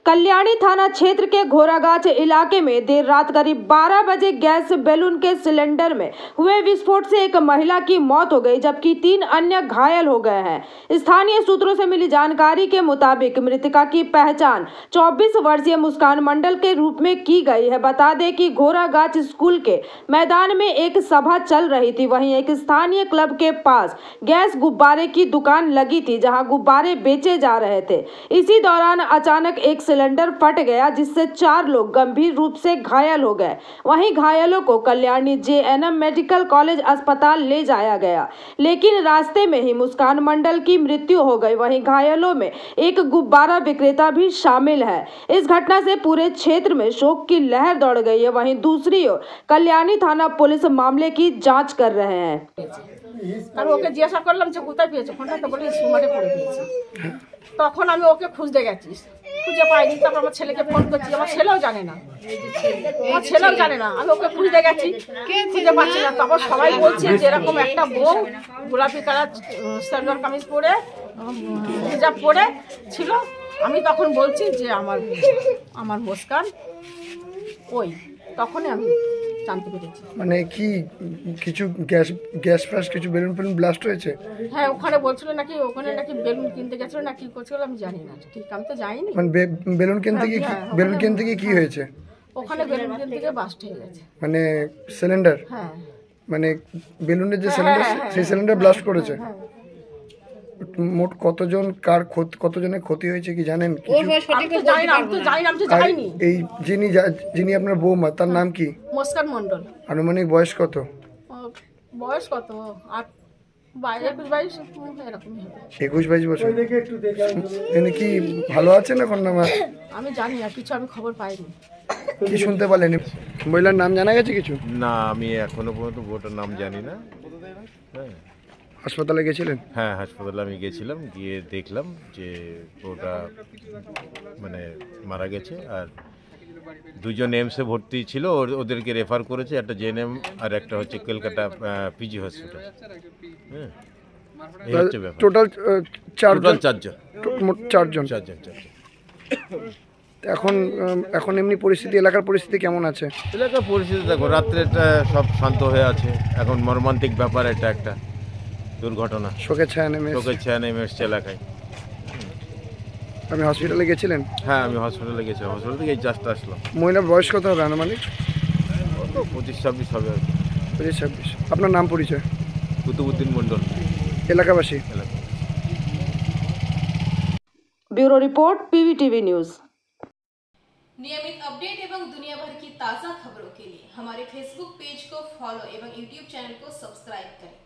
कल्याणी थाना क्षेत्र के घोरागाछ इलाके में देर रात करीब 12 बजे गैस बैलून के सिलेंडर में हुए विस्फोट से एक महिला की मौत हो गई, जबकि 3 अन्य घायल हो गए हैं। स्थानीय सूत्रों से मिली जानकारी के मुताबिक मृतका की पहचान 24 वर्षीय मुस्कान मंडल के रूप में की गई है। बता दें कि घोरागाछ स्कूल के मैदान में एक सभा चल रही थी, वहीं एक स्थानीय क्लब के पास गैस गुब्बारे की दुकान लगी थी, जहां गुब्बारे बेचे जा रहे थे। इसी दौरान अचानक एक सिलेंडर फट गया, जिससे 4 लोग गंभीर रूप से घायल हो गए। वहीं घायलों को कल्याणी JNM मेडिकल कॉलेज अस्पताल ले जाया गया, लेकिन रास्ते में ही मुस्कान मंडल की मृत्यु हो गई। वहीं घायलों में एक गुब्बारा विक्रेता भी शामिल है। इस घटना से पूरे क्षेत्र में शोक की लहर दौड़ गई है। वहीं दूसरी ओर कल्याणी थाना पुलिस मामले की जांच कर रहे हैं। আমি ওকে জিজ্ঞাসা করলাম যে কোথায় পেয়েছো ফোনটা, তো বলি সুমারে পড়ে পেয়েছি। তখন আমি ওকে খুঁজতে গেছি, খুঁজে পাইনি। তারপর আমার ছেলেকে ফোন করছি, আমার ছেলেও জানে না, আমি ওকে খুঁজতে গেছি, খুঁজে পাচ্ছি না। তখন সবাই বলছে যে এরকম একটা বউ গোলাপি কালার সালোয়ার কামিজ পরে হিজাব পরে ছিল। আমি তখন বলছি যে আমার মুস্কান ওই, তখনই আমি জানতে পেরেছি। মানে কি কিছু গ্যাস ফ্লাশ কিছু বেলুন ব্লাস্ট হয়েছে? হ্যাঁ, ওখানে বলছিল নাকি, ওখানে নাকি বেলুন কিনতে গেছিল না, কি করছিল আমি জানি না, ঠিক আমি তো যাইনি। মানে বেলুন কিনতে গিয়ে কি হয়েছে? ওখানে বেলুন কিনতে গিয়ে বাস্ট হয়ে গেছে। মানে সিলিন্ডার? হ্যাঁ, মানে বেলুনের যে সিলিন্ডার সেই সিলিন্ডার ব্লাস্ট করেছে। মোট কতজনের ক্ষতি হয়েছে কি জানেন? আমি তো জানি না, আমি তো যাইনি। এই যিনি আপনার বৌমা, তার নাম কি? মুস্কান মণ্ডল। আনুমানিক বয়স কত? বয়স কত? 21-22 এরকম হবে। 21-22 বছর। তিনি কি ভালো আছেন এখন? আমি জানি না কিছু, আমি খবর পাইনি। কি শুনতে পারলেন? মহিলার নাম জানা গেছে কিছু? না, আমি এখনো পর্যন্ত বউটার নাম জানি না। হ্যাঁ, হাসপাতালে গেছিলেন? হ্যাঁ, হাসপাতালে আমি গেছিলাম, গিয়ে দেখলাম যে বউটা মানে মারা গেছে। আর 2জন এমসে ভর্তি ছিল, ওদেরকে রেফার করেছে, একটা JNM আর একটা হচ্ছে কলকাতা PG হসপিটাল। হ্যাঁ, এই হচ্ছে ব্যাপার। টোটাল 4জন। মোট 4জন। এখন এমনি পরিস্থিতি, এলাকার পরিস্থিতি কেমন আছে? এলাকার পরিস্থিতি দেখো, রাত্রেটা সব শান্ত হয়ে আছে। এখন মর্মান্তিক ব্যাপার, এটা একটা দুর্ঘটনা। শোকের ছায়া নেমে এসছে এলাকায়। আপনি হসপিটালে গেছিলেন? হ্যাঁ, আমি হসপিটালে গেছিলাম, হসপিটাল থেকে এই জাস্ট আসলাম। মহিলার বয়স কত হবে আনুমানিক? 25-26 হবে। 25-26। আপনার নাম পরিচয়? কুতুবুদ্দিন মণ্ডল, এলাকাবাসী। Bureau report PVTV news. नियमित अपडेट एवं दुनिया भर की ताज़ा खबरों के लिए हमारे फेसबुक पेज को फॉलो एवं यूट्यूब चैनल को सब्सक्राइब करें।